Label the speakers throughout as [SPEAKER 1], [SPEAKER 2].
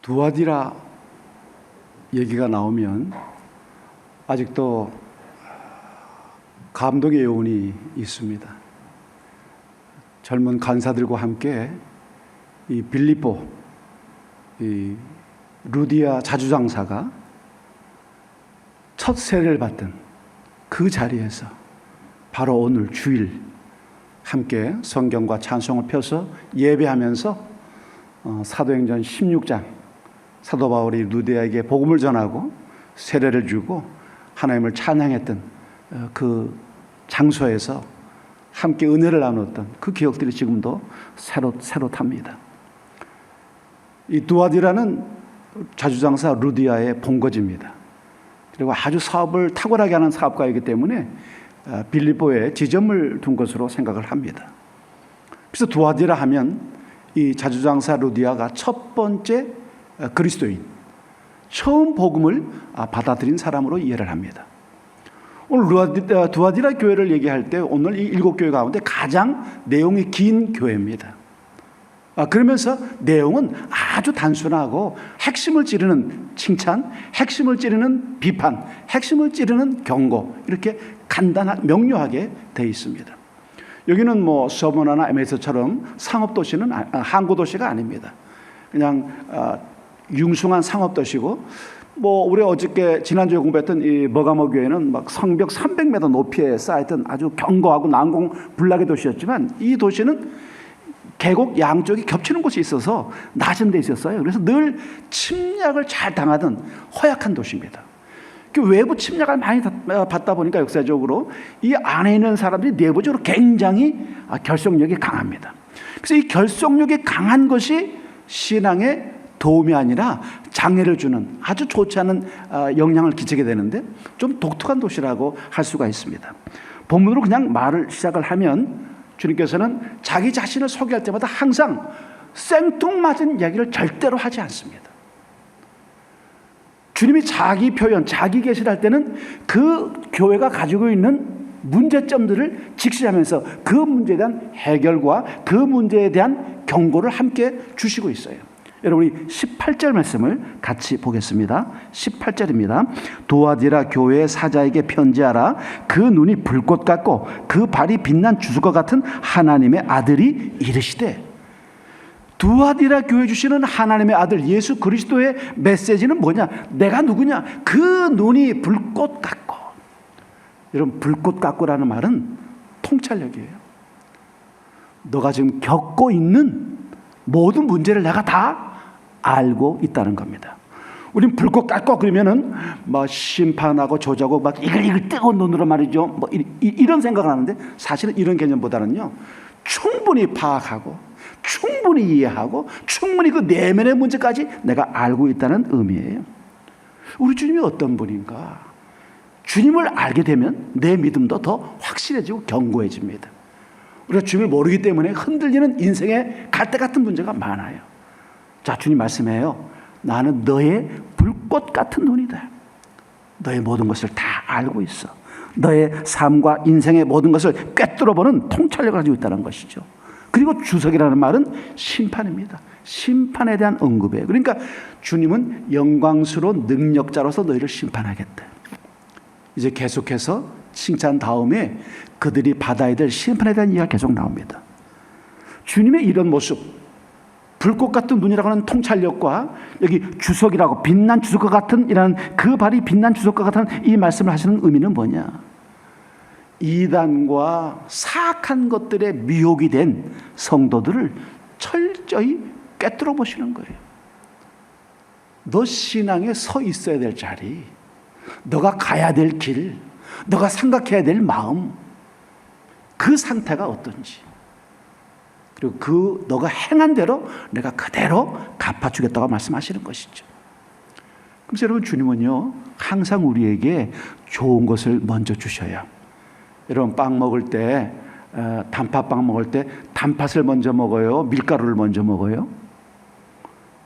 [SPEAKER 1] 두아디라 얘기가 나오면 아직도 감동의 여운이 있습니다. 젊은 간사들과 함께 이 빌립보 이 루디아 자주장사가 첫 세례를 받던 그 자리에서 바로 오늘 주일 함께 성경과 찬송을 펴서 예배하면서 사도행전 16장 사도 바울이 루디아에게 복음을 전하고 세례를 주고 하나님을 찬양했던 그 장소에서 함께 은혜를 나눴던 그 기억들이 지금도 새롯합니다. 이 두아디라는 자주장사 루디아의 본거지입니다. 그리고 아주 사업을 탁월하게 하는 사업가이기 때문에 빌립보에 지점을 둔 것으로 생각을 합니다. 그래서 두아디라 하면 이 자주장사 루디아가 첫 번째 그리스도인, 처음 복음을 받아들인 사람으로 이해를 합니다. 오늘 두아디라 교회를 얘기할 때 오늘 이 7교회 가운데 가장 내용이 긴 교회입니다. 그러면서 내용은 아주 단순하고 핵심을 찌르는 칭찬, 핵심을 찌르는 비판, 핵심을 찌르는 경고, 이렇게 간단하게 명료하게 되어 있습니다. 여기는 뭐 서머나나 MS처럼 상업도시는 항구도시가 아닙니다. 그냥 융숭한 상업도시고, 뭐 우리 어저께 지난주에 공부했던 이 머가모 교회는 막 성벽 300m 높이에 쌓였던 아주 견고하고 난공불락의 도시였지만, 이 도시는 계곡 양쪽이 겹치는 곳이 있어서 낮은 데 있었어요. 그래서 늘 침략을 잘 당하던 허약한 도시입니다. 그 외부 침략을 많이 받다 보니까 역사적으로 이 안에 있는 사람들이 내부적으로 굉장히 결속력이 강합니다. 그래서 이 결속력이 강한 것이 신앙에 도움이 아니라 장애를 주는 아주 좋지 않은 영향을 끼치게 되는데, 좀 독특한 도시라고 할 수가 있습니다. 본문으로 그냥 말을 시작을 하면 주님께서는 자기 자신을 소개할 때마다 항상 생뚱맞은 이야기를 절대로 하지 않습니다. 주님이 자기 표현, 자기 계시를 할 때는 그 교회가 가지고 있는 문제점들을 직시하면서 그 문제에 대한 해결과 그 문제에 대한 경고를 함께 주시고 있어요. 여러분, 우리 18절 말씀을 같이 보겠습니다. 18절입니다. 두아디라 교회의 사자에게 편지하라. 그 눈이 불꽃 같고 그 발이 빛난 주석과 같은 하나님의 아들이 이르시되. 두아디라 교회 주시는 하나님의 아들 예수 그리스도의 메시지는 뭐냐? 내가 누구냐? 그 눈이 불꽃 같고. 여러분, 불꽃 같고라는 말은 통찰력이에요. 너가 지금 겪고 있는 모든 문제를 내가 다 알고 있다는 겁니다. 우린 불꽃 같고 그러면은 뭐 심판하고 조자고 막 이글이글 뜨거운 눈으로 말이죠. 뭐 이런 생각을 하는데, 사실은 이런 개념보다는요, 충분히 파악하고 충분히 이해하고 충분히 그 내면의 문제까지 내가 알고 있다는 의미예요. 우리 주님이 어떤 분인가? 주님을 알게 되면 내 믿음도 더 확실해지고 견고해집니다. 우리가 주님을 모르기 때문에 흔들리는 인생의 갈대 같은 문제가 많아요. 자, 주님 말씀해요. 나는 너의 불꽃 같은 눈이다. 너의 모든 것을 다 알고 있어. 너의 삶과 인생의 모든 것을 꿰뚫어보는 통찰력을 가지고 있다는 것이죠. 그리고 주석이라는 말은 심판입니다. 심판에 대한 언급이에요. 그러니까 주님은 영광스러운 능력자로서 너희를 심판하겠다. 이제 계속해서 칭찬 다음에 그들이 받아야 될 심판에 대한 이야기가 계속 나옵니다. 주님의 이런 모습, 불꽃 같은 눈이라고 하는 통찰력과 여기 주석이라고 빛난 주석과 같은 이라는 그 발이 빛난 주석과 같은 이 말씀을 하시는 의미는 뭐냐? 이단과 사악한 것들에 미혹이 된 성도들을 철저히 꿰뚫어 보시는 거예요. 너 신앙에 서 있어야 될 자리, 너가 가야 될 길, 너가 생각해야 될 마음, 그 상태가 어떤지, 그리고 너가 행한 대로 내가 그대로 갚아주겠다고 말씀하시는 것이죠. 그래서 여러분, 주님은요 항상 우리에게 좋은 것을 먼저 주셔요. 여러분, 빵 먹을 때, 단팥빵 먹을 때 단팥을 먼저 먹어요? 밀가루를 먼저 먹어요?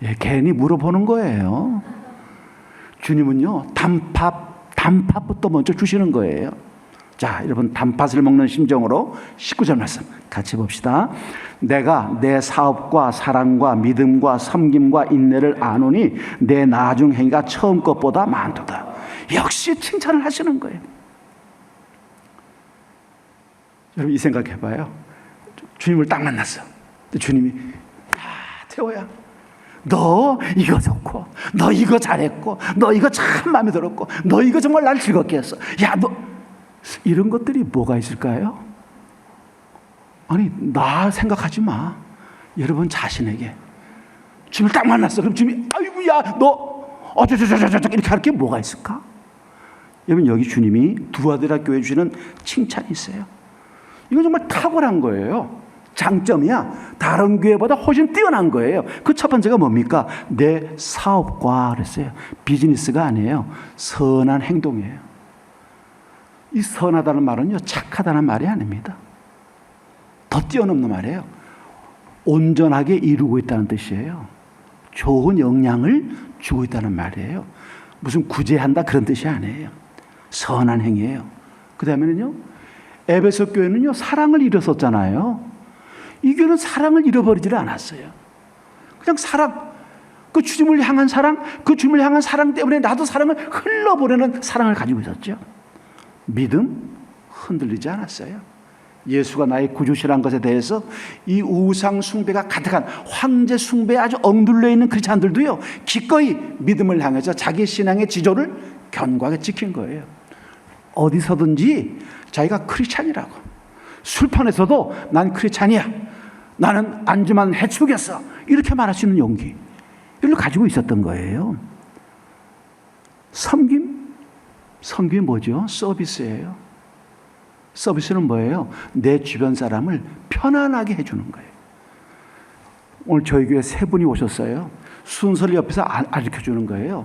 [SPEAKER 1] 예, 괜히 물어보는 거예요. 주님은요 단팥부터 먼저 주시는 거예요. 자, 여러분 단팥을 먹는 심정으로 19절 말씀 같이 봅시다. 내가 내 사업과 사랑과 믿음과 섬김과 인내를 아노니 내 나중 행위가 처음 것보다 많도다. 역시 칭찬을 하시는 거예요. 여러분 이 생각해봐요. 주님을 딱 만났어. 주님이 태호야, 너 이거 좋고, 너 이거 잘했고, 너 이거 참 마음에 들었고, 너 이거 정말 날 즐겁게 했어. 야, 너 이런 것들이 뭐가 있을까요? 아니, 나 생각하지 마. 여러분 자신에게 주님을 딱 만났어. 그럼 주님이 아이고 야, 너 어쩌저저저저 이렇게 할 게 뭐가 있을까? 여러분 여기 주님이 두아디라 교회 주시는 칭찬이 있어요. 이건 정말 탁월한 거예요. 장점이야. 다른 교회보다 훨씬 뛰어난 거예요. 그 첫 번째가 뭡니까? 내 사업과 그랬어요. 비즈니스가 아니에요. 선한 행동이에요. 이 선하다는 말은요, 착하다는 말이 아닙니다. 더 뛰어넘는 말이에요. 온전하게 이루고 있다는 뜻이에요. 좋은 영향을 주고 있다는 말이에요. 무슨 구제한다 그런 뜻이 아니에요. 선한 행위예요. 그 다음에는요, 에베소 교회는요, 사랑을 잃었었잖아요. 이 교회는 사랑을 잃어버리지를 않았어요. 그냥 사랑, 그 주님을 향한 사랑, 그 주님을 향한 사랑 때문에 나도 사랑을 흘러보내는 사랑을 가지고 있었죠. 믿음 흔들리지 않았어요. 예수가 나의 구주시라는 것에 대해서 이 우상 숭배가 가득한 황제 숭배에 아주 엉둘려 있는 크리스찬들도요, 기꺼이 믿음을 향해서 자기 신앙의 지조를 견고하게 지킨 거예요. 어디서든지 자기가 크리스찬이라고, 술판에서도 난 크리스찬이야, 나는 안주만 해치우겠어, 이렇게 말할 수 있는 용기, 이걸 가지고 있었던 거예요. 섬김이 뭐죠? 서비스예요. 서비스는 뭐예요? 내 주변 사람을 편안하게 해주는 거예요. 오늘 저희 교회 세 분이 오셨어요. 순서를 옆에서 가르쳐주는 거예요.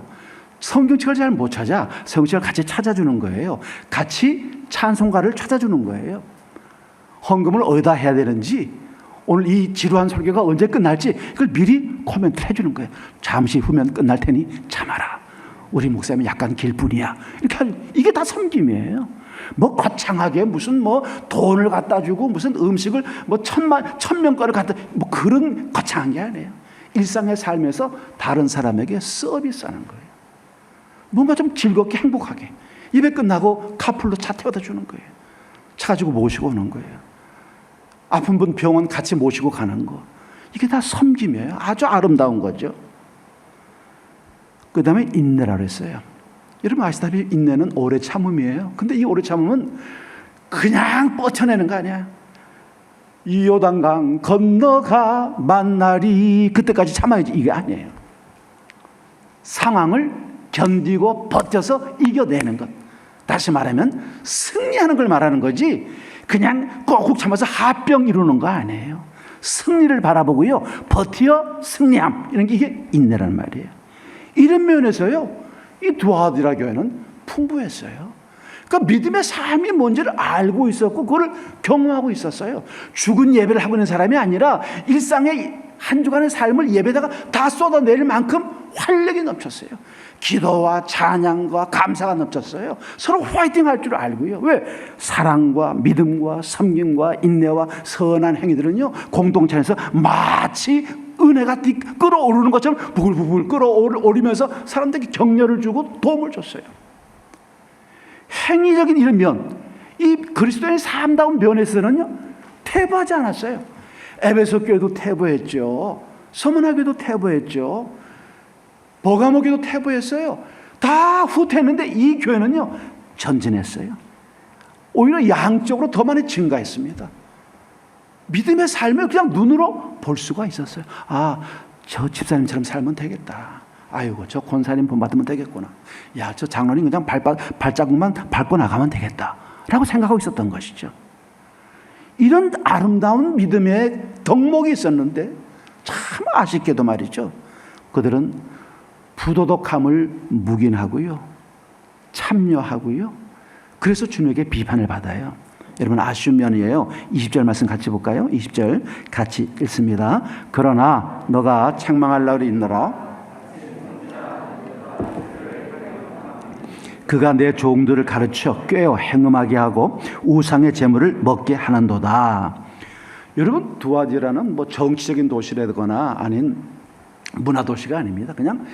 [SPEAKER 1] 성경책을 잘 못 찾아 성경책을 같이 찾아주는 거예요. 같이 찬송가를 찾아주는 거예요. 헌금을 어디다 해야 되는지, 오늘 이 지루한 설교가 언제 끝날지 그걸 미리 코멘트를 해주는 거예요. 잠시 후면 끝날 테니 참아라, 우리 목사님이 약간 길 뿐이야, 이렇게 이게 다 섬김이에요. 뭐 거창하게 무슨 뭐 돈을 갖다 주고 무슨 음식을 뭐 1000명거를 갖다, 뭐 그런 거창한 게 아니에요. 일상의 삶에서 다른 사람에게 서비스하는 거예요. 뭔가 좀 즐겁게 행복하게, 예배 끝나고 카풀로 차 태워다 주는 거예요. 차 가지고 모시고 오는 거예요. 아픈 분 병원 같이 모시고 가는 거, 이게 다 섬김이에요. 아주 아름다운 거죠. 그 다음에 인내라 그랬어요. 여러분 아시다시피 인내는 오래 참음이에요. 근데 이 오래 참음은 그냥 뻗쳐내는 거 아니야. 이 요단강 건너가 만나리, 그때까지 참아야지, 이게 아니에요. 상황을 견디고 버텨서 이겨내는 것, 다시 말하면 승리하는 걸 말하는 거지, 그냥 꾹꾹 참아서 합병 이루는 거 아니에요. 승리를 바라보고요, 버텨 승리함, 이런 게 이게 인내라는 말이에요. 이런 면에서요, 이 두아디라 교회는 풍부했어요. 그러니까 믿음의 삶이 뭔지를 알고 있었고 그걸 경험하고 있었어요. 죽은 예배를 하고 있는 사람이 아니라 일상의 한 주간의 삶을 예배다가 다 쏟아낼 만큼 활력이 넘쳤어요. 기도와 찬양과 감사가 넘쳤어요. 서로 화이팅 할 줄 알고요. 왜? 사랑과 믿음과 섬김과 인내와 선한 행위들은요, 공동체 안에서 마치 은혜가 끌어오르는 것처럼 부글부글 끌어오르면서 사람들에게 격려를 주고 도움을 줬어요. 행위적인 이런 면, 이 그리스도인의 삶다운 면에서는요, 퇴보하지 않았어요. 에베소 교회도 퇴보했죠. 서문화 교회도 퇴보했죠. 버가모 교회도 퇴보했어요. 다 후퇴했는데 이 교회는요, 전진했어요. 오히려 양적으로 더 많이 증가했습니다. 믿음의 삶을 그냥 눈으로 볼 수가 있었어요. 아, 저 집사님처럼 살면 되겠다. 아이고, 저 권사님 본받으면 되겠구나. 야, 저 장로님 그냥 발자국만 밟고 나가면 되겠다 라고 생각하고 있었던 것이죠. 이런 아름다운 믿음의 덕목이 있었는데 참 아쉽게도 말이죠, 그들은 부도덕함을 묵인하고요, 참여하고요, 그래서 주님에게 비판을 받아요. 여러분 아쉬운 면이에요. 20절 말씀 같이 볼까요? 20절 같이 읽습니다. 그러나 너가 책망하려고 있노라. 그가 내 종들을 가르쳐 꾀어 행음하게 하고 우상의 재물을 먹게 하는도다. 여러분, 두아디라는 뭐 정치적인 도시라거나 아닌 문화 도시가 아닙니다. 그냥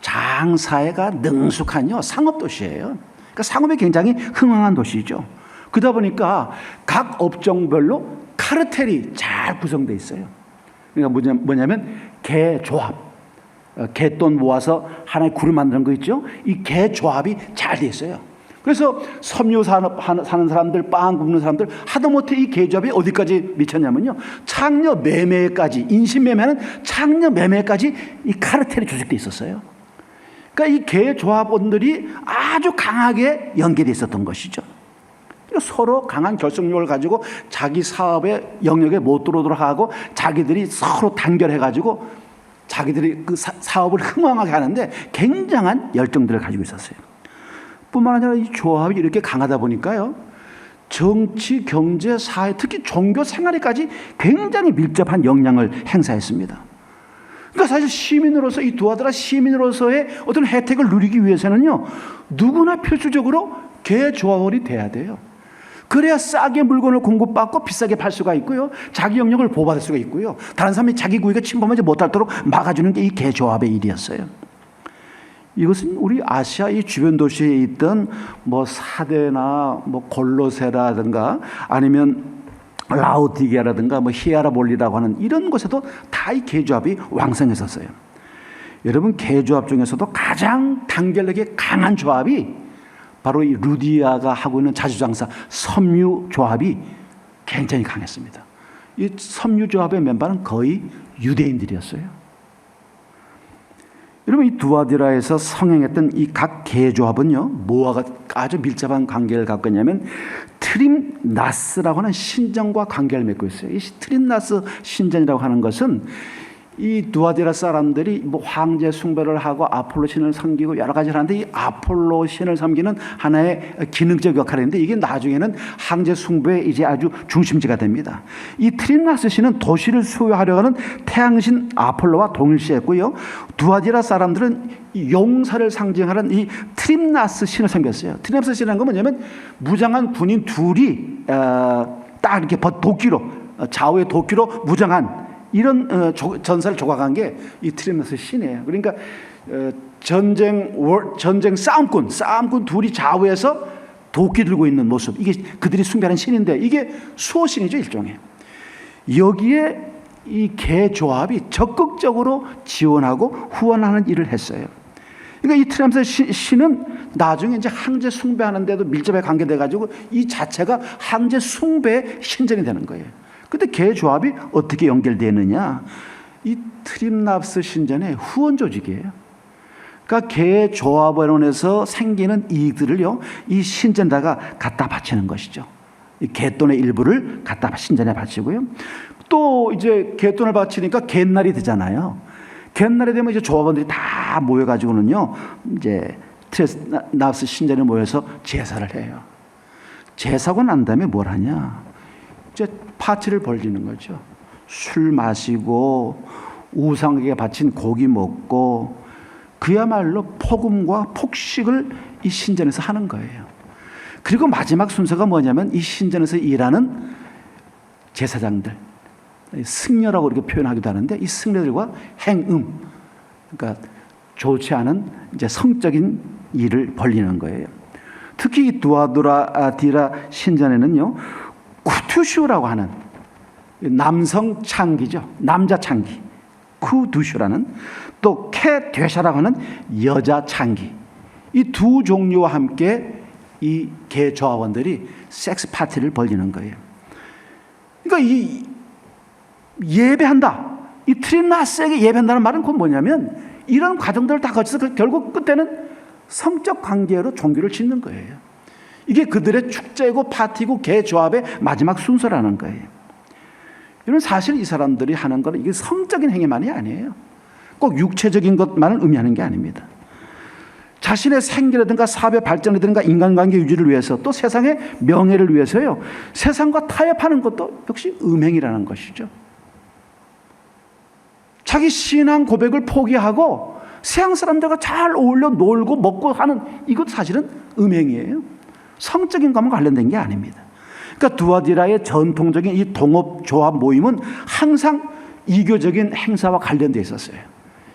[SPEAKER 1] 장사회가 능숙한 상업 도시예요. 그러니까 상업이 굉장히 흥황한 도시죠. 그러다 보니까 각 업종별로 카르텔이 잘 구성되어 있어요. 그러니까 뭐냐면 개조합, 개돈 모아서 하나의 굴을 만드는 거 있죠. 이 개조합이 잘 돼 있어요. 그래서 섬유 산업 사는 사람들, 빵 굽는 사람들 하다못해 이 개조합이 어디까지 미쳤냐면요, 창녀 매매까지, 인신 매매는 창녀 매매까지 이 카르텔이 조직돼 있었어요. 그러니까 이 개조합원들이 아주 강하게 연계돼 있었던 것이죠. 서로 강한 결속력을 가지고 자기 사업의 영역에 못 들어오도록 하고 자기들이 서로 단결해가지고 자기들이 그 사업을 흥왕하게 하는데 굉장한 열정들을 가지고 있었어요. 뿐만 아니라 이 조합이 이렇게 강하다 보니까요, 정치, 경제, 사회, 특히 종교 생활에까지 굉장히 밀접한 영향을 행사했습니다. 그러니까 사실 시민으로서, 이 두아디라 시민으로서의 어떤 혜택을 누리기 위해서는요, 누구나 필수적으로 개조합원이 돼야 돼요. 그래야 싸게 물건을 공급받고 비싸게 팔 수가 있고요, 자기 영역을 보호받을 수가 있고요, 다른 사람이 자기 구역에 침범하지 못하도록 막아주는 게 이 개조합의 일이었어요. 이것은 우리 아시아 이 주변 도시에 있던 뭐 사데나 뭐 골로세라든가 아니면 라오디게라든가 뭐 히아라볼리라고 하는 이런 곳에도 다 이 개조합이 왕성했었어요. 여러분, 개조합 중에서도 가장 단결력이 강한 조합이 바로 이 루디아가 하고 있는 자주장사 섬유 조합이 굉장히 강했습니다. 이 섬유 조합의 멤버는 거의 유대인들이었어요. 여러분, 이 두아디라에서 성행했던 이 각 개조합은요, 뭐와 아주 밀접한 관계를 갖고 있냐면 트림나스라고 하는 신전과 관계를 맺고 있어요. 이 트림나스 신전이라고 하는 것은 이 두아디라 사람들이 뭐 황제 숭배를 하고 아폴로 신을 섬기고 여러 가지를 하는데, 이 아폴로 신을 섬기는 하나의 기능적 역할인데 이게 나중에는 황제 숭배의 이제 아주 중심지가 됩니다. 이 트림나스 신은 도시를 수호하려고 하는 태양신 아폴로와 동일시했고요, 두아디라 사람들은 용사를 상징하는 이 트림나스 신을 섬겼어요. 트림나스 신이라는 건 뭐냐면 무장한 군인 둘이 딱 이렇게 도끼로, 좌우의 도끼로 무장한 이런 전사를 조각한 게 이 트림나스 신이에요. 그러니까 전쟁 싸움꾼 둘이 좌우에서 도끼 들고 있는 모습, 이게 그들이 숭배하는 신인데 이게 수호신이죠, 일종의. 여기에 이 개조합이 적극적으로 지원하고 후원하는 일을 했어요. 그러니까 이 트림나스 신은 나중에 이제 황제 숭배하는데도 밀접하게 관계돼 가지고 이 자체가 황제 숭배의 신전이 되는 거예요. 근데 개조합이 어떻게 연결되느냐? 이 트림나스 신전의 후원 조직이에요. 그러니까 개조합원에서 생기는 이익들을요, 이 신전에다가 갖다 바치는 것이죠. 이 개돈의 일부를 갖다 신전에 바치고요. 또 이제 개돈을 바치니까 갯날이 되잖아요. 갯날이 되면 이제 조합원들이 다 모여가지고는요, 이제 트림나스 신전에 모여서 제사를 해요. 제사고 난 다음에 뭘 하냐? 이제 파티를 벌리는 거죠. 술 마시고 우상에게 바친 고기 먹고 그야말로 폭음과 폭식을 이 신전에서 하는 거예요. 그리고 마지막 순서가 뭐냐면 이 신전에서 일하는 제사장들, 승려라고 이렇게 표현하기도 하는데 이 승려들과 행음, 그러니까 좋지 않은 이제 성적인 일을 벌리는 거예요. 특히 이 두아디라 신전에는요, 쿠투슈라고 하는 남성 창기죠. 남자 창기. 쿠두슈라는, 또 케되샤라고 하는 여자 창기. 이 두 종류와 함께 이 개조합원들이 섹스 파티를 벌이는 거예요. 그러니까 이 예배한다. 이 트림나스에게 예배한다는 말은 그건 뭐냐면 이런 과정들을 다 거쳐서 결국 끝에는 성적 관계로 종교를 짓는 거예요. 이게 그들의 축제고 파티고 개조합의 마지막 순서라는 거예요. 이런 사실 이 사람들이 하는 거는 이게 성적인 행위만이 아니에요. 꼭 육체적인 것만을 의미하는 게 아닙니다. 자신의 생계라든가 사업의 발전이라든가 인간관계 유지를 위해서, 또 세상의 명예를 위해서요, 세상과 타협하는 것도 역시 음행이라는 것이죠. 자기 신앙 고백을 포기하고 세상 사람들과 잘 어울려 놀고 먹고 하는 이것도 사실은 음행이에요. 성적인 것만 관련된 게 아닙니다. 그러니까 두아디라의 전통적인 이 동업조합 모임은 항상 이교적인 행사와 관련되어 있었어요.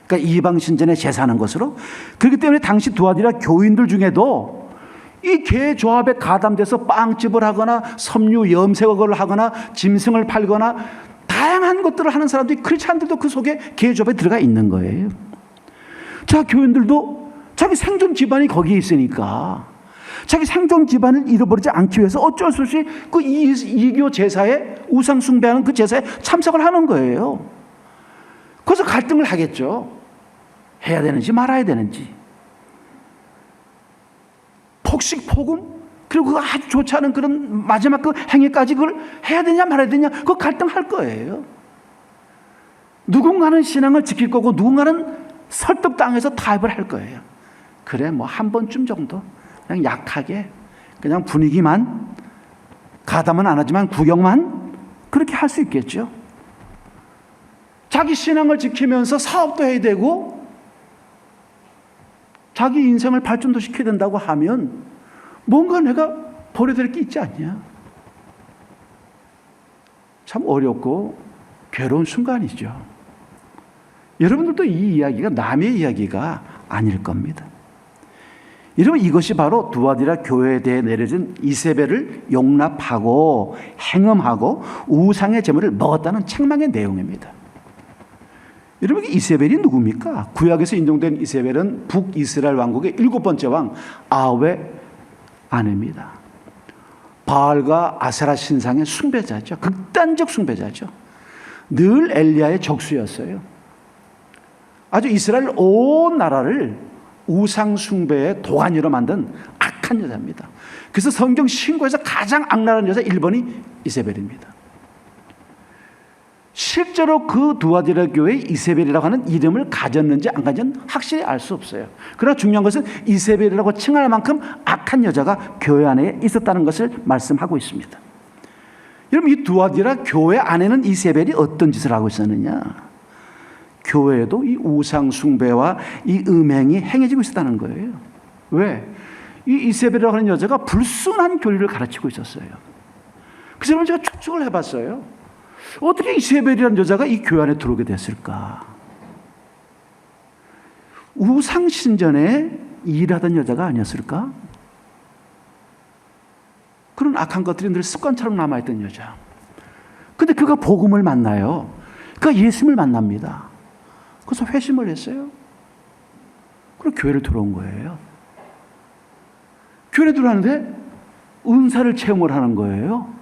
[SPEAKER 1] 그러니까 이방 신전에 제사하는 것으로. 그렇기 때문에 당시 두아디라 교인들 중에도 이 개조합에 가담돼서 빵집을 하거나 섬유 염색을 하거나 짐승을 팔거나 다양한 것들을 하는 사람들이 크리스찬들도 그 속에 개조합에 들어가 있는 거예요. 자, 교인들도 자기 생존 기반이 거기에 있으니까 자기 생존 기반을 잃어버리지 않기 위해서 어쩔 수 없이 그 이교 제사에 우상 숭배하는 그 제사에 참석을 하는 거예요. 그래서 갈등을 하겠죠. 해야 되는지 말아야 되는지. 폭식, 폭음, 그리고 그 아주 좋지 않은 그런 마지막 그 행위까지 그걸 해야 되냐 말아야 되냐, 그거 갈등할 거예요. 누군가는 신앙을 지킬 거고 누군가는 설득당해서 타협을 할 거예요. 그래, 뭐 한 번쯤 정도 그냥 약하게 그냥 분위기만, 가담은 안 하지만 구경만 그렇게 할 수 있겠죠. 자기 신앙을 지키면서 사업도 해야 되고 자기 인생을 발전도 시켜야 된다고 하면 뭔가 내가 버려야 될 게 있지 않냐. 참 어렵고 괴로운 순간이죠. 여러분들도 이 이야기가 남의 이야기가 아닐 겁니다. 여러분, 이것이 바로 두아디라 교회에 대해 내려진 이세벨을 용납하고 행음하고 우상의 제물을 먹었다는 책망의 내용입니다. 여러분, 이세벨이 누굽니까? 구약에서 인용된 이세벨은 북이스라엘 왕국의 7번째 왕 아합의 아내입니다. 바알과 아세라 신상의 숭배자죠. 극단적 숭배자죠. 늘 엘리야의 적수였어요. 아주 이스라엘 온 나라를 우상 숭배의 도가니로 만든 악한 여자입니다. 그래서 성경 신고에서 가장 악랄한 여자 1번이 이세벨입니다. 실제로 그 두아디라 교회에 이세벨이라고 하는 이름을 가졌는지 안 가졌는지 확실히 알 수 없어요. 그러나 중요한 것은 이세벨이라고 칭할 만큼 악한 여자가 교회 안에 있었다는 것을 말씀하고 있습니다. 여러분, 이 두아디라 교회 안에는 이세벨이 어떤 짓을 하고 있었느냐? 교회에도 이 우상 숭배와 이 음행이 행해지고 있었다는 거예요. 왜? 이 이세벨이라고 하는 여자가 불순한 교리를 가르치고 있었어요. 그래서 여러분, 제가 추측을 해봤어요. 어떻게 이세벨이라는 여자가 이 교회 안에 들어오게 됐을까? 우상신전에 일하던 여자가 아니었을까? 그런 악한 것들이 늘 습관처럼 남아있던 여자. 근데 그가 복음을 만나요. 그가 예수님을 만납니다. 그래서 회심을 했어요. 그리고 교회를 들어온 거예요. 교회에 들어왔는데 은사를 체험을 하는 거예요.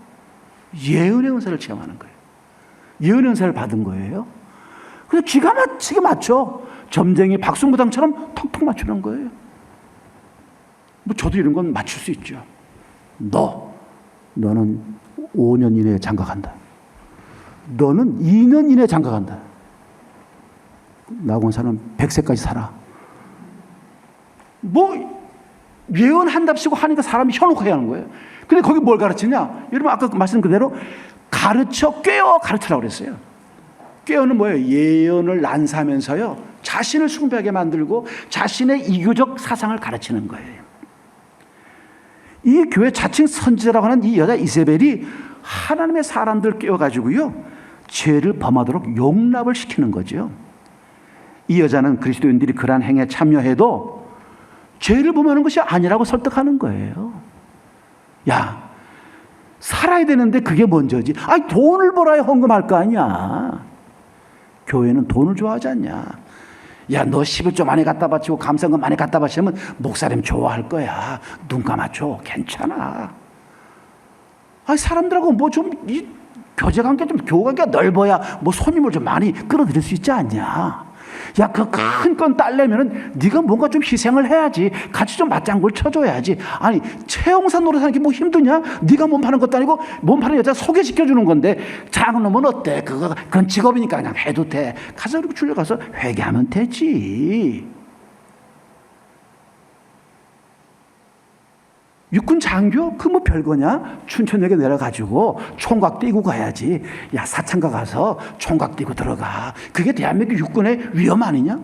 [SPEAKER 1] 예언의 은사를 체험하는 거예요. 예언의 은사를 받은 거예요. 그래서 기가 막히게 맞춰. 점쟁이 박수무당처럼 턱턱 맞추는 거예요. 뭐 저도 이런 건 맞출 수 있죠. 너는 5년 이내에 장가간다. 너는 2년 이내에 장가간다. 나하고 온 사람은 100세까지 살아. 뭐 예언한답시고 하니까 사람이 현혹하게 하는 거예요. 근데 거기 뭘 가르치냐? 여러분, 아까 말씀 그대로 꿰어 가르치라고 그랬어요. 꿰어는 뭐예요? 예언을 난사하면서요, 자신을 숭배하게 만들고 자신의 이교적 사상을 가르치는 거예요. 이 교회 자칭 선지자라고 하는 이 여자 이세벨이 하나님의 사람들 꿰어가지고요, 죄를 범하도록 용납을 시키는 거죠. 이 여자는 그리스도인들이 그러한 행위에 참여해도 죄를 범하는 것이 아니라고 설득하는 거예요. 야, 살아야 되는데 그게 먼저지. 아니, 돈을 벌어야 헌금할 거 아니야. 교회는 돈을 좋아하지 않냐. 야, 너 11조 많이 갖다 바치고 감사금 많이 갖다 바치면 목사님 좋아할 거야. 눈 감아줘. 괜찮아. 아니, 사람들하고 뭐 좀 이 교제관계 좀 교우관계가 넓어야 뭐 손님을 좀 많이 끌어들일 수 있지 않냐. 야, 그 큰 건 딸려면은 네가 뭔가 좀 희생을 해야지. 같이 좀 맞장구를 쳐줘야지. 아니, 채용사 노릇하는 게 뭐 힘드냐? 네가 몸 파는 것도 아니고 몸 파는 여자 소개시켜주는 건데 작은 놈은 어때? 그건 직업이니까 그냥 해도 돼. 가서 이렇게 줄려가서 회개하면 되지. 육군 장교? 그 뭐 별거냐? 춘천역에 내려가지고 총각 띄고 가야지. 야, 사창가 가서 총각 띄고 들어가. 그게 대한민국 육군의 위험 아니냐?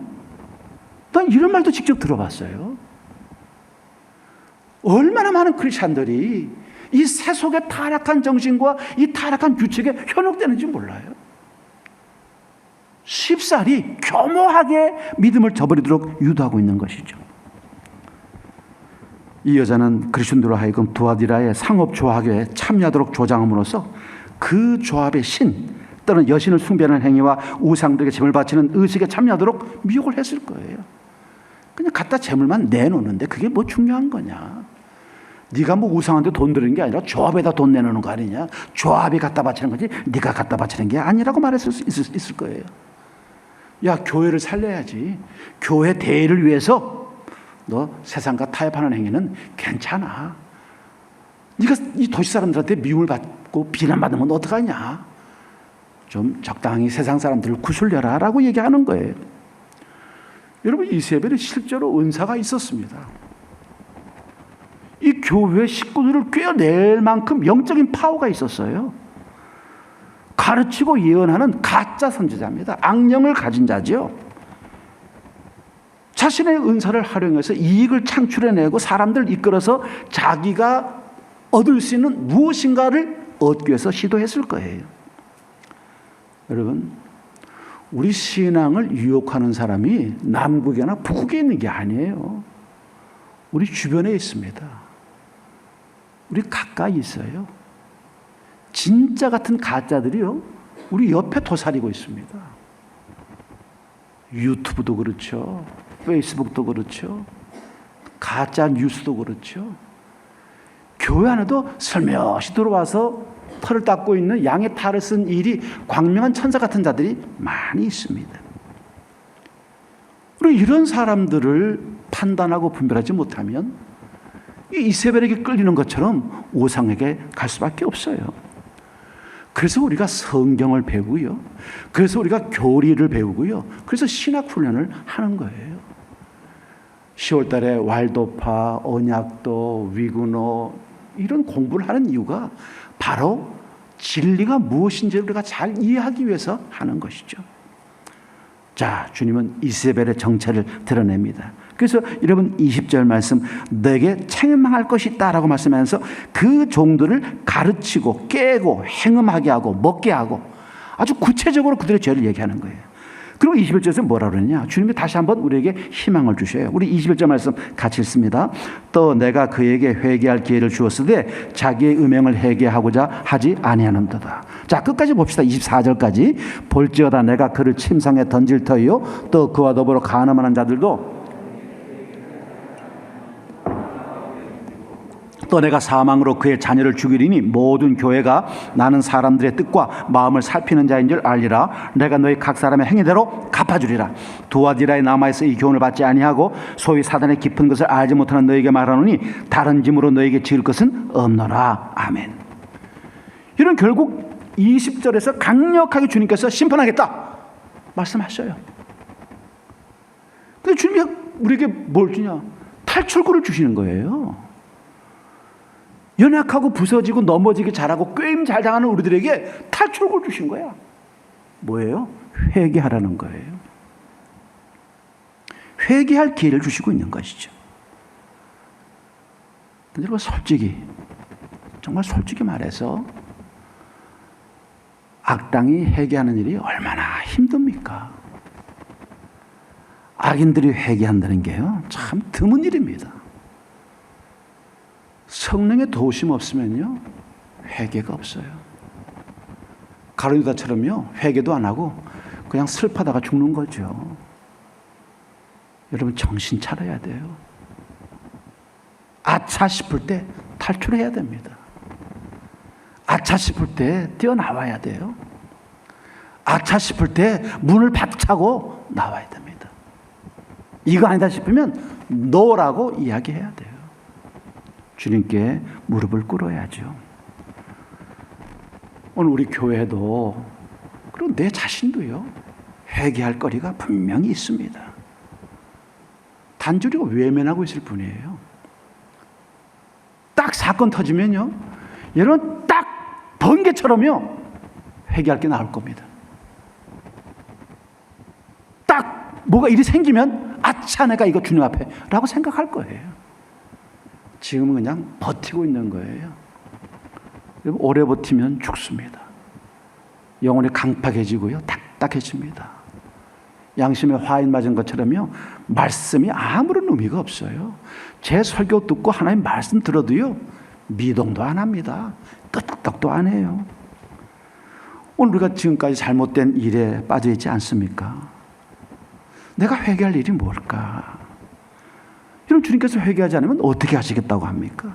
[SPEAKER 1] 난 이런 말도 직접 들어봤어요. 얼마나 많은 크리스찬들이 이 세속의 타락한 정신과 이 타락한 규칙에 현혹되는지 몰라요. 쉽사리 교모하게 믿음을 저버리도록 유도하고 있는 것이죠. 이 여자는 그리스도인들로 하여금 두아디라의 상업조합에 참여하도록 조장함으로써 그 조합의 신 또는 여신을 숭배하는 행위와 우상들에게 제물 바치는 의식에 참여하도록 미혹을 했을 거예요. 그냥 갖다 제물만 내놓는데 그게 뭐 중요한 거냐. 네가 뭐 우상한테 돈 드리는 게 아니라 조합에다 돈 내놓는 거 아니냐. 조합이 갖다 바치는 거지 네가 갖다 바치는 게 아니라고 말했을 수 있을 거예요. 야, 교회를 살려야지. 교회 대의를 위해서 너 세상과 타협하는 행위는 괜찮아. 네가 이 도시 사람들한테 미움을 받고 비난받으면 어떡하냐. 좀 적당히 세상 사람들을 구슬려라 라고 얘기하는 거예요. 여러분, 이세벨이 실제로 은사가 있었습니다. 이 교회 식구들을 꿰어낼 만큼 영적인 파워가 있었어요. 가르치고 예언하는 가짜 선지자입니다. 악령을 가진 자죠. 자신의 은사를 활용해서 이익을 창출해내고 사람들을 이끌어서 자기가 얻을 수 있는 무엇인가를 얻기 위해서 시도했을 거예요. 여러분, 우리 신앙을 유혹하는 사람이 남극이나 북극에 있는 게 아니에요. 우리 주변에 있습니다. 우리 가까이 있어요. 진짜 같은 가짜들이요, 우리 옆에 도사리고 있습니다. 유튜브도 그렇죠. 페이스북도 그렇죠. 가짜 뉴스도 그렇죠. 교회 안에도 슬며시 들어와서 털을 닦고 있는 양의 탈을 쓴 일이 광명한 천사 같은 자들이 많이 있습니다. 그리고 이런 사람들을 판단하고 분별하지 못하면 이세벨에게 끌리는 것처럼 우상에게 갈 수밖에 없어요. 그래서 우리가 성경을 배우고요. 그래서 우리가 교리를 배우고요. 그래서 신학 훈련을 하는 거예요. 10월 달에 왈도파, 언약도, 위구노 이런 공부를 하는 이유가 바로 진리가 무엇인지를 우리가 잘 이해하기 위해서 하는 것이죠. 자, 주님은 이세벨의 정체를 드러냅니다. 그래서 여러분 20절 말씀, 내게 책망할 것이 있다라고 말씀하면서 그 종들을 가르치고 깨고 행음하게 하고 먹게 하고 아주 구체적으로 그들의 죄를 얘기하는 거예요. 그리고 21절에서 뭐라 그러냐, 주님이 다시 한번 우리에게 희망을 주셔요. 우리 21절 말씀 같이 읽습니다. 또 내가 그에게 회개할 기회를 주었으되 자기의 음행을 회개하고자 하지 아니하는도다. 자, 끝까지 봅시다. 24절까지. 볼지어다 내가 그를 침상에 던질 터이요 또 그와 더불어 간음하는 자들도 또 내가 사망으로 그의 자녀를 죽이리니 모든 교회가 나는 사람들의 뜻과 마음을 살피는 자인 줄 알리라. 내가 너희 각 사람의 행위대로 갚아주리라. 두아디라에 남아있어 이 교훈을 받지 아니하고 소위 사단의 깊은 것을 알지 못하는 너에게 말하노니 다른 짐으로 너에게 지을 것은 없노라. 아멘. 이런 결국 20절에서 강력하게 주님께서 심판하겠다 말씀하셔요. 근데 주님이 우리에게 뭘 주냐? 탈출구를 주시는 거예요. 연약하고 부서지고 넘어지기 잘하고 꾀임 잘 당하는 우리들에게 탈출구를 주신 거야. 뭐예요? 회개하라는 거예요. 회개할 기회를 주시고 있는 것이죠. 근데 솔직히, 정말 솔직히 말해서 악당이 회개하는 일이 얼마나 힘듭니까? 악인들이 회개한다는 게요, 참 드문 일입니다. 성령의 도우심 없으면요, 회개가 없어요. 가룟유다처럼요, 회개도 안 하고 그냥 슬퍼하다가 죽는 거죠. 여러분 정신 차려야 돼요. 아차 싶을 때 탈출해야 됩니다. 아차 싶을 때 뛰어나와야 돼요. 아차 싶을 때 문을 박차고 나와야 됩니다. 이거 아니다 싶으면 너라고 이야기해야 돼요. 주님께 무릎을 꿇어야죠. 오늘 우리 교회도 그리고 내 자신도요, 회개할 거리가 분명히 있습니다. 단지 우리가 외면하고 있을 뿐이에요. 딱 사건 터지면요, 여러분 딱 번개처럼요 회개할 게 나올 겁니다. 딱 뭐가 일이 생기면 아차 내가 이거 주님 앞에 라고 생각할 거예요. 지금은 그냥 버티고 있는 거예요. 여러분, 오래 버티면 죽습니다. 영혼이 강팍해지고요, 딱딱해집니다. 양심에 화인 맞은 것처럼요, 말씀이 아무런 의미가 없어요. 제 설교 듣고 하나님 말씀 들어도요, 미동도 안 합니다. 끄떡도 안 해요. 오늘 우리가 지금까지 잘못된 일에 빠져 있지 않습니까? 내가 회개할 일이 뭘까? 이런 주님께서 회개하지 않으면 어떻게 하시겠다고 합니까?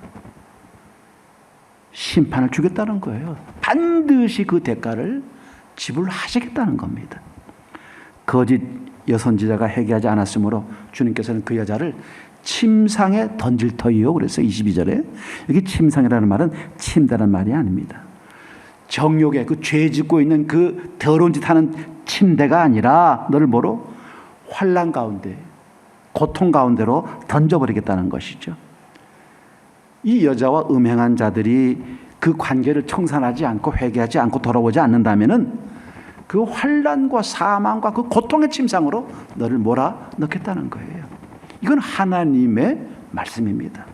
[SPEAKER 1] 심판을 주겠다는 거예요. 반드시 그 대가를 지불하시겠다는 겁니다. 거짓 여선지자가 회개하지 않았으므로 주님께서는 그 여자를 침상에 던질 터이요. 그래서 22절에 여기 침상이라는 말은 침대라는 말이 아닙니다. 정욕에 그 죄 짓고 있는 그 더러운 짓 하는 침대가 아니라 너를 뭐로? 환난 가운데, 고통 가운데로 던져버리겠다는 것이죠. 이 여자와 음행한 자들이 그 관계를 청산하지 않고 회개하지 않고 돌아오지 않는다면은 그 환난과 사망과 그 고통의 침상으로 너를 몰아넣겠다는 거예요. 이건 하나님의 말씀입니다.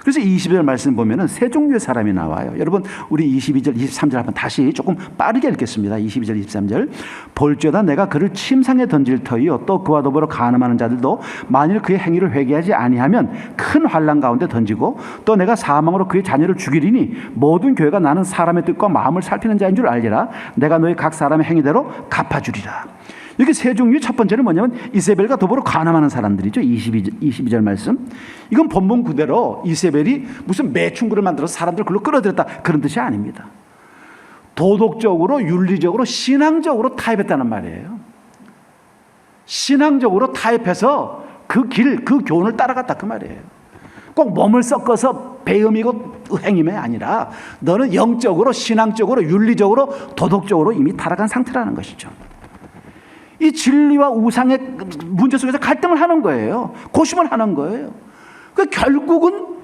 [SPEAKER 1] 그래서 22절 말씀 보면은 세 종류의 사람이 나와요. 여러분, 우리 22절, 23절 한번 다시 조금 빠르게 읽겠습니다. 22절, 23절. 볼지어다 내가 그를 침상에 던질 터이요 또 그와 더불어 간음하는 자들도 만일 그의 행위를 회개하지 아니하면 큰 환난 가운데 던지고 또 내가 사망으로 그의 자녀를 죽이리니 모든 교회가 나는 사람의 뜻과 마음을 살피는 자인 줄 알리라. 내가 너희 각 사람의 행위대로 갚아주리라. 여기 세 종류의 첫 번째는 뭐냐면 이세벨과 더불어 간음하는 사람들이죠. 22절 말씀. 이건 본문 그대로 이세벨이 무슨 매춘구를 만들어서 사람들을 글로 끌어들였다 그런 뜻이 아닙니다. 도덕적으로, 윤리적으로, 신앙적으로 타협했다는 말이에요. 신앙적으로 타협해서 그 길, 그 교훈을 따라갔다 그 말이에요. 꼭 몸을 섞어서 배음이고 행임이 아니라 너는 영적으로, 신앙적으로, 윤리적으로, 도덕적으로 이미 타락한 상태라는 것이죠. 이 진리와 우상의 문제 속에서 갈등을 하는 거예요. 고심을 하는 거예요. 결국은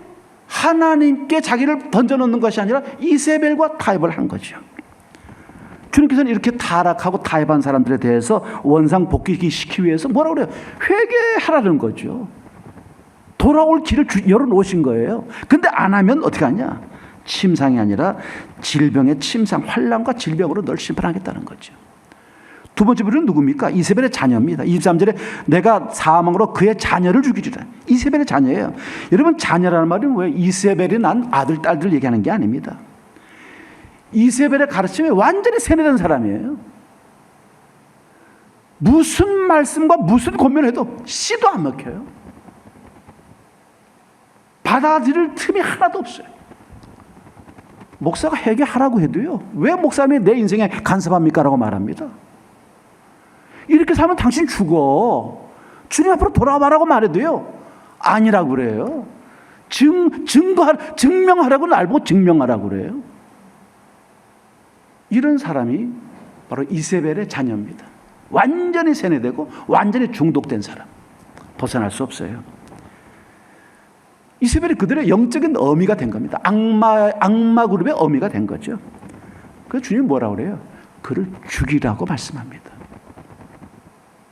[SPEAKER 1] 하나님께 자기를 던져놓는 것이 아니라 이세벨과 타협을 한 거죠. 주님께서는 이렇게 타락하고 타협한 사람들에 대해서 원상복귀시키기 위해서 뭐라고 그래요? 회개하라는 거죠. 돌아올 길을 열어놓으신 거예요. 근데 안 하면 어떻게 하냐? 침상이 아니라 질병의 침상, 환난과 질병으로 널 심판하겠다는 거죠. 두 번째 부류는 누굽니까? 이세벨의 자녀입니다. 23절에 내가 사망으로 그의 자녀를 죽이리라. 이세벨의 자녀예요. 여러분, 자녀라는 말이 뭐예요? 이세벨이 난 아들, 딸들 얘기하는 게 아닙니다. 이세벨의 가르침이 완전히 세뇌된 사람이에요. 무슨 말씀과 무슨 고민을 해도 씨도 안 먹혀요. 받아들일 틈이 하나도 없어요. 목사가 회개하라고 해도요, 왜 목사님이 내 인생에 간섭합니까? 라고 말합니다. 이렇게 살면 당신 죽어. 주님 앞으로 돌아와라고 말해도요, 아니라고 그래요. 증명하라고 날 보고 증명하라고 그래요. 이런 사람이 바로 이세벨의 자녀입니다. 완전히 세뇌되고 완전히 중독된 사람. 벗어날 수 없어요. 이세벨이 그들의 영적인 어미가 된 겁니다. 악마 그룹의 어미가 된 거죠. 그래서 주님이 뭐라고 그래요? 그를 죽이라고 말씀합니다.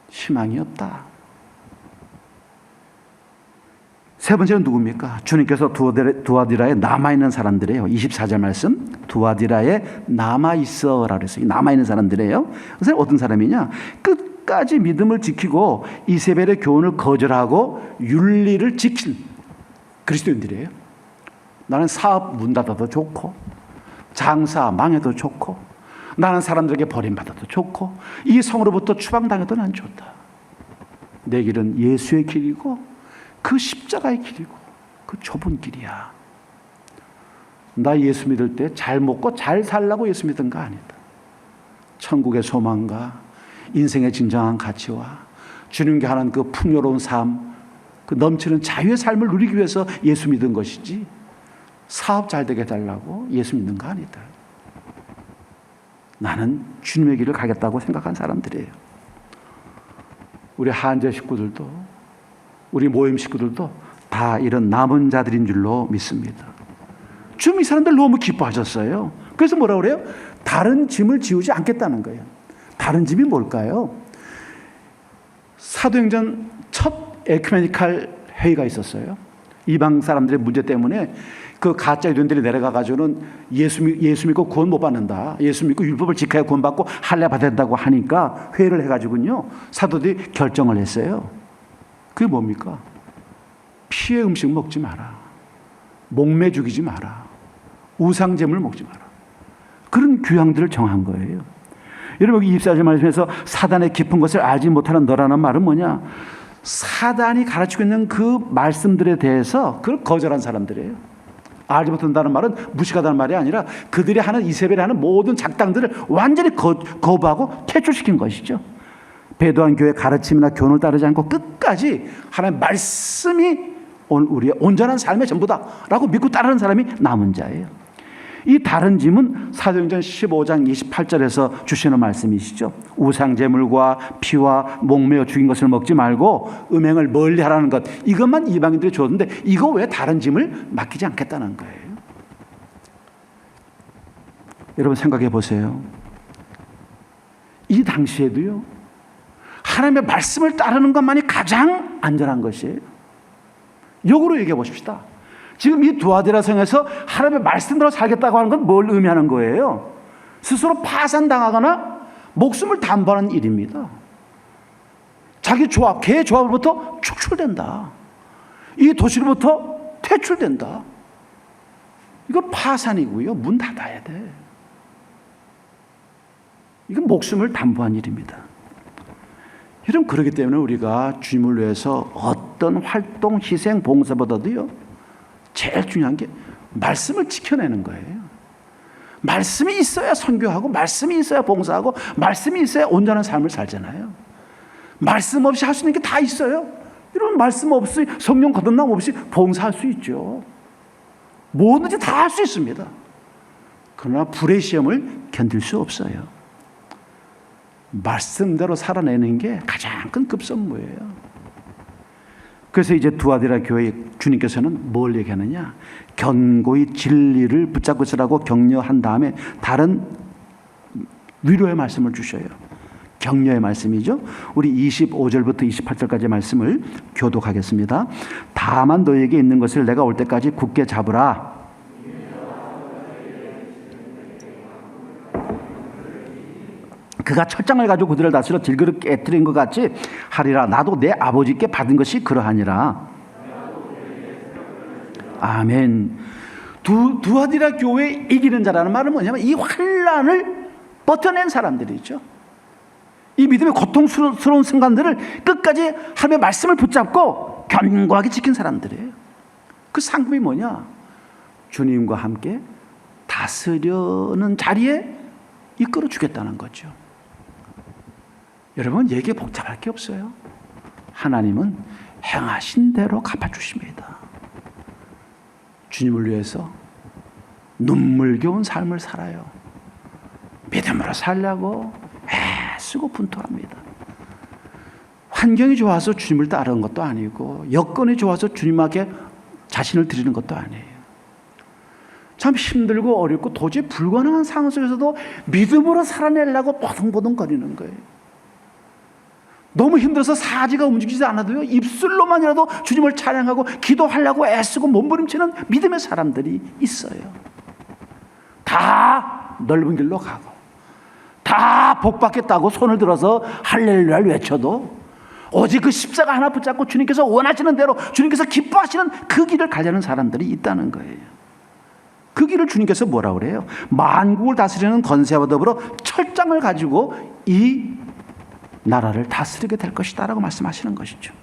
[SPEAKER 1] 희망이 없다. 세 번째는 누굽니까? 주님께서 두아디라에 남아있는 사람들이에요. 24절 말씀. 두아디라에 남아있어라 그랬어요. 남아있는 사람들이에요. 그래서 어떤 사람이냐? 끝까지 믿음을 지키고 이세벨의 교훈을 거절하고 윤리를 지킨 그리스도인들이에요. 나는 사업 문 닫아도 좋고, 장사 망해도 좋고, 나는 사람들에게 버림받아도 좋고, 이 성으로부터 추방당해도 난 좋다. 내 길은 예수의 길이고 그 십자가의 길이고 그 좁은 길이야. 나 예수 믿을 때 잘 먹고 잘 살라고 예수 믿은 거 아니다. 천국의 소망과 인생의 진정한 가치와 주님께 하는 그 풍요로운 삶, 그 넘치는 자유의 삶을 누리기 위해서 예수 믿은 것이지 사업 잘 되게 해달라고 예수 믿는 거 아니다. 나는 주님의 길을 가겠다고 생각한 사람들이에요. 우리 한제 식구들도, 우리 모임 식구들도 다 이런 남은 자들인 줄로 믿습니다. 주님 이 사람들 너무 기뻐하셨어요. 그래서 뭐라고 그래요? 다른 짐을 지우지 않겠다는 거예요. 다른 짐이 뭘까요? 사도행전 첫 에큐메니칼 회의가 있었어요. 이방 사람들의 문제 때문에 그 가짜 유대인들이 내려가가지고는 예수 믿고 구원 못 받는다. 예수 믿고 율법을 지켜야 구원 받고 할례 받아야 된다고 하니까 회의를 해가지고요. 사도들이 결정을 했어요. 그게 뭡니까? 피의 음식 먹지 마라. 목매 죽이지 마라. 우상제물 먹지 마라. 그런 규양들을 정한 거예요. 여러분, 24절 말씀에서 사단의 깊은 것을 알지 못하는 너라는 말은 뭐냐? 사단이 가르치고 있는 그 말씀들에 대해서 그걸 거절한 사람들이에요. 알지 못한다는 말은 무식하다는 말이 아니라 그들이 하는, 이세벨이 하는 모든 작당들을 완전히 거부하고 퇴출시킨 것이죠. 배도한 교회 가르침이나 교훈을 따르지 않고 끝까지 하나님의 말씀이 우리의 온전한 삶의 전부다라고 믿고 따르는 사람이 남은 자예요. 이 다른 짐은 사도행전 15장 28절에서 주시는 말씀이시죠. 우상제물과 피와 목매어 죽인 것을 먹지 말고 음행을 멀리하라는 것, 이것만 이방인들이 줬는데 이거 왜 다른 짐을 맡기지 않겠다는 거예요. 여러분 생각해 보세요. 이 당시에도요, 하나님의 말씀을 따르는 것만이 가장 안전한 것이에요. 역으로 얘기해 보십시다. 지금 이 두아디라 성에서 하나님의 말씀대로 살겠다고 하는 건 뭘 의미하는 거예요? 스스로 파산당하거나 목숨을 담보하는 일입니다. 자기 조합, 개의 조합으로부터 축출된다. 이 도시로부터 퇴출된다. 이건 파산이고요. 문 닫아야 돼. 이건 목숨을 담보한 일입니다. 여러분, 그렇기 때문에 우리가 주님을 위해서 어떤 활동, 희생, 봉사보다도요, 제일 중요한 게 말씀을 지켜내는 거예요. 말씀이 있어야 선교하고, 말씀이 있어야 봉사하고, 말씀이 있어야 온전한 삶을 살잖아요. 말씀 없이 할 수 있는 게 다 있어요. 여러분, 말씀 없이, 성령 거듭남 없이 봉사할 수 있죠. 뭐든지 다 할 수 있습니다. 그러나 불의 시험을 견딜 수 없어요. 말씀대로 살아내는 게 가장 큰 급선무예요. 그래서 이제 두아디라 교회 주님께서는 뭘 얘기하느냐? 견고히 진리를 붙잡고 있으라고 격려한 다음에 다른 위로의 말씀을 주셔요. 격려의 말씀이죠. 우리 25절부터 28절까지 말씀을 교독하겠습니다. 다만 너에게 있는 것을 내가 올 때까지 굳게 잡으라. 그가 철장을 가지고 그들을 다스려 질그릇 깨뜨린 것 같이 하리라. 나도 내 아버지께 받은 것이 그러하니라. 아멘. 두아디라 교회 이기는 자라는 말은 뭐냐면 이 환난을 버텨낸 사람들이죠. 이 믿음의 고통스러운 순간들을 끝까지 하나님의 말씀을 붙잡고 견고하게 지킨 사람들이에요. 그 상품이 뭐냐? 주님과 함께 다스려는 자리에 이끌어 주겠다는 거죠. 여러분, 얘기 복잡할 게 없어요. 하나님은 행하신 대로 갚아주십니다. 주님을 위해서 눈물겨운 삶을 살아요. 믿음으로 살려고 애쓰고 분투합니다. 환경이 좋아서 주님을 따르는 것도 아니고, 여건이 좋아서 주님에게 자신을 드리는 것도 아니에요. 참 힘들고 어렵고 도저히 불가능한 상황 속에서도 믿음으로 살아내려고 보동보동거리는 거예요. 너무 힘들어서 사지가 움직이지 않아도요, 입술로만이라도 주님을 찬양하고 기도하려고 애쓰고 몸부림치는 믿음의 사람들이 있어요. 다 넓은 길로 가고, 다 복받겠다고 손을 들어서 할렐루야를 외쳐도 오직 그 십자가 하나 붙잡고 주님께서 원하시는 대로, 주님께서 기뻐하시는 그 길을 가려는 사람들이 있다는 거예요. 그 길을 주님께서 뭐라고 그래요? 만국을 다스리는 권세와 더불어 철장을 가지고 이 나라를 다스리게 될 것이다 라고 말씀하시는 것이죠.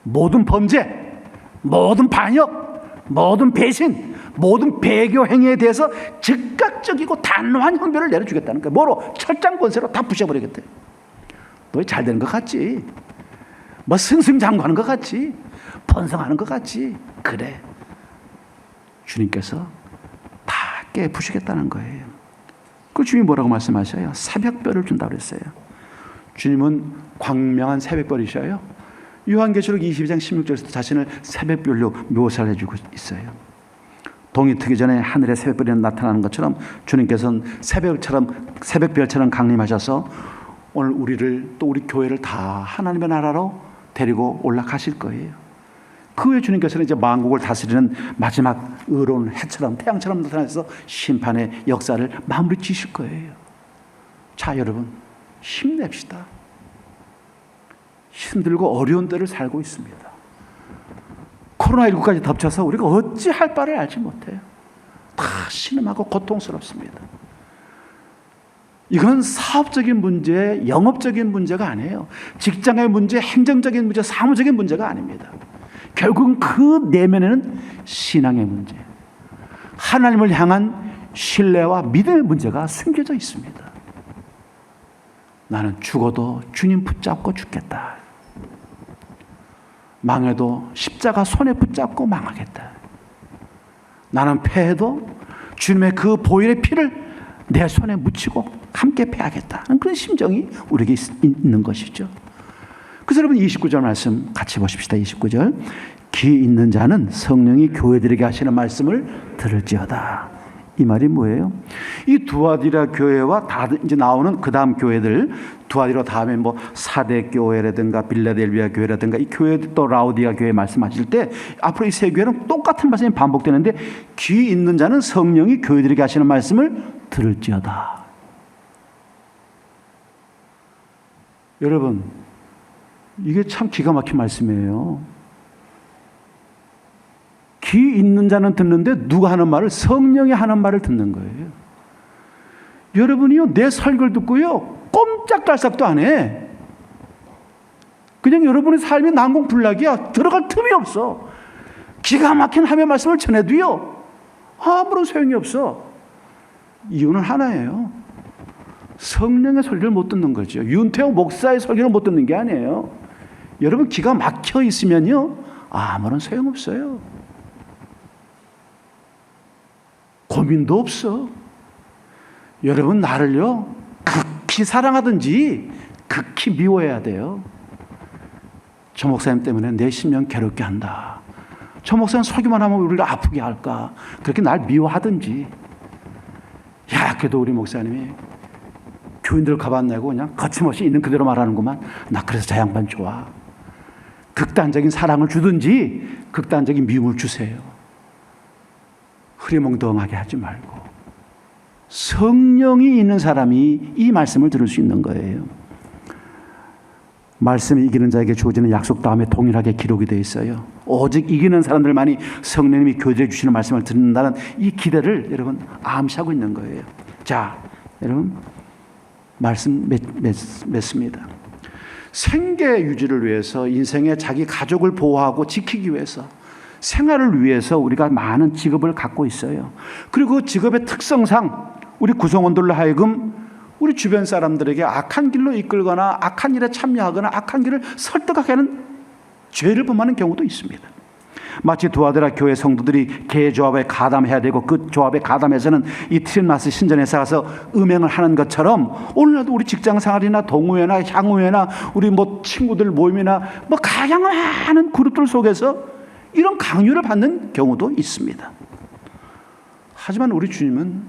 [SPEAKER 1] 모든 범죄, 모든 반역, 모든 배신, 모든 배교 행위에 대해서 즉각적이고 단호한 형벌을 내려주겠다는 거예요. 뭐로? 철장 권세로 다 부셔버리겠대요. 너 잘 되는 것 같지? 뭐 승승장구하는 것 같지? 번성하는 것 같지? 그래. 주님께서 다 깨부시겠다는 거예요. 그 주님이 뭐라고 말씀하셔요? 새벽별을 준다고 그랬어요. 주님은 광명한 새벽별이셔요. 요한계시록 22장 16절에서 자신을 새벽별로 묘사를 해주고 있어요. 동이 트기 전에 하늘에 새벽별이 나타나는 것처럼 주님께서는 새벽별처럼 강림하셔서 오늘 우리를, 또 우리 교회를 다 하나님의 나라로 데리고 올라가실 거예요. 그 후에 주님께서는 이제 만국을 다스리는 마지막 의로운 해처럼 태양처럼 나타나서 심판의 역사를 마무리 지실 거예요. 자, 여러분 힘냅시다. 힘들고 어려운 때를 살고 있습니다. 코로나19까지 덮쳐서 우리가 어찌할 바를 알지 못해요. 다 신음하고 고통스럽습니다. 이건 사업적인 문제, 영업적인 문제가 아니에요. 직장의 문제, 행정적인 문제, 사무적인 문제가 아닙니다. 결국은 그 내면에는 신앙의 문제, 하나님을 향한 신뢰와 믿음의 문제가 숨겨져 있습니다. 나는 죽어도 주님 붙잡고 죽겠다. 망해도 십자가 손에 붙잡고 망하겠다. 나는 패해도 주님의 그 보혈의 피를 내 손에 묻히고 함께 패하겠다는 그런 심정이 우리에게 있는 것이죠. 그래서 여러분 29절 말씀 같이 보십시다. 29절. 귀 있는 자는 성령이 교회들에게 하시는 말씀을 들을지어다. 이 말이 뭐예요? 이 두아디라 교회와 다 이제 나오는 그 다음 교회들, 두아디라 다음에 뭐 사대 교회라든가 빌라델비아 교회라든가 이 교회 또 라우디아 교회 말씀하실 때 앞으로 이 세 교회는 똑같은 말씀이 반복되는데 귀 있는 자는 성령이 교회들에게 하시는 말씀을 들을지어다. 여러분 이게 참 기가 막힌 말씀이에요. 귀 있는 자는 듣는데 누가 하는 말을? 성령이 하는 말을 듣는 거예요. 여러분이요 내 설교를 듣고요 꼼짝달싹도 안 해. 그냥 여러분의 삶이 난공불락이야. 들어갈 틈이 없어. 기가 막힌 하나님의 말씀을 전해도요 아무런 소용이 없어. 이유는 하나예요. 성령의 설교를 못 듣는 거죠. 윤태호 목사의 설교를 못 듣는 게 아니에요. 여러분 기가 막혀 있으면요 아무런 소용없어요. 고민도 없어. 여러분 나를요 극히 사랑하든지 극히 미워해야 돼요. 저 목사님 때문에 내 심령 괴롭게 한다. 저 목사님 설교만 하면 우리를 아프게 할까. 그렇게 날 미워하든지. 야 그래도 우리 목사님이 교인들 가방 내고 그냥 거침없이 있는 그대로 말하는구만. 나 그래서 저 양반 좋아. 극단적인 사랑을 주든지 극단적인 미움을 주세요. 흐리멍덩하게 하지 말고 성령이 있는 사람이 이 말씀을 들을 수 있는 거예요. 말씀이 이기는 자에게 주어지는 약속 다음에 동일하게 기록이 되어 있어요. 오직 이기는 사람들만이 성령님이 교제해 주시는 말씀을 듣는다는 이 기대를 여러분 암시하고 있는 거예요. 자, 여러분 말씀 맺습니다. 생계 유지를 위해서 인생의 자기 가족을 보호하고 지키기 위해서 생활을 위해서 우리가 많은 직업을 갖고 있어요. 그리고 그 직업의 특성상 우리 구성원들로 하여금 우리 주변 사람들에게 악한 길로 이끌거나 악한 일에 참여하거나 악한 길을 설득하게 하는 죄를 범하는 경우도 있습니다. 마치 두아디라 교회 성도들이 개조합에 가담해야 되고 그 조합에 가담해서는 이 트림나스 신전에 가서 음행을 하는 것처럼 오늘날도 우리 직장생활이나 동호회나 향후회나 우리 뭐 친구들 모임이나 뭐 다양한 그룹들 속에서 이런 강요를 받는 경우도 있습니다. 하지만 우리 주님은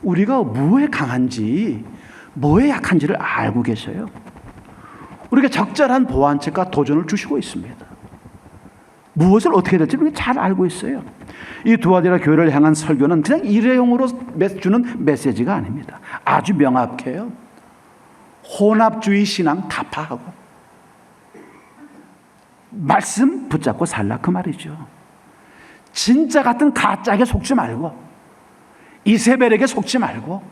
[SPEAKER 1] 우리가 무엇에 강한지 뭐에 약한지를 알고 계셔요. 우리가 적절한 보완책과 도전을 주시고 있습니다. 무엇을 어떻게 될지 우리가 잘 알고 있어요. 이 두아디라 교회를 향한 설교는 그냥 일회용으로 주는 메시지가 아닙니다. 아주 명확해요. 혼합주의 신앙 타파하고 말씀 붙잡고 살라 그 말이죠. 진짜 같은 가짜에게 속지 말고 이세벨에게 속지 말고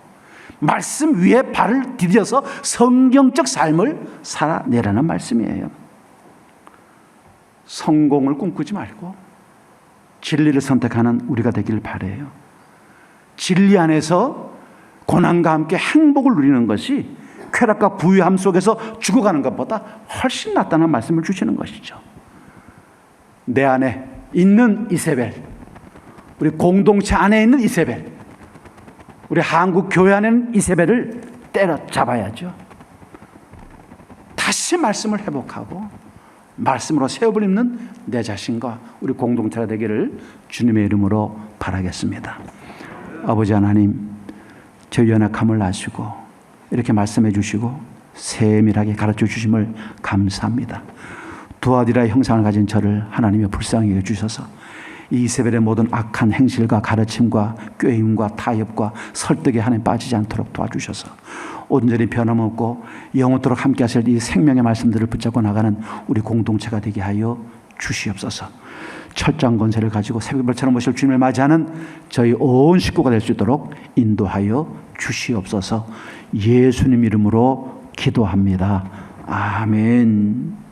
[SPEAKER 1] 말씀 위에 발을 디뎌서 성경적 삶을 살아내라는 말씀이에요. 성공을 꿈꾸지 말고 진리를 선택하는 우리가 되길 바라요. 진리 안에서 고난과 함께 행복을 누리는 것이 쾌락과 부유함 속에서 죽어가는 것보다 훨씬 낫다는 말씀을 주시는 것이죠. 내 안에 있는 이세벨, 우리 공동체 안에 있는 이세벨, 우리 한국 교회 안에 있는 이세벨을 때려잡아야죠. 다시 말씀을 회복하고 말씀으로 새업을 입는 내 자신과 우리 공동체가 되기를 주님의 이름으로 바라겠습니다. 아버지 하나님, 저희 연약함을 아시고 이렇게 말씀해 주시고 세밀하게 가르쳐 주심을 감사합니다. 두아디라의 형상을 가진 저를 하나님이 불쌍히 여주셔서 이 이세벨의 모든 악한 행실과 가르침과 꾀임과 타협과 설득에 하나님 빠지지 않도록 도와주셔서 온전히 변함없고 영원토록 함께 하실 이 생명의 말씀들을 붙잡고 나가는 우리 공동체가 되게 하여 주시옵소서. 철장 권세를 가지고 새벽별처럼 오실 주님을 맞이하는 저희 온 식구가 될 수 있도록 인도하여 주시옵소서. 예수님 이름으로 기도합니다. 아멘.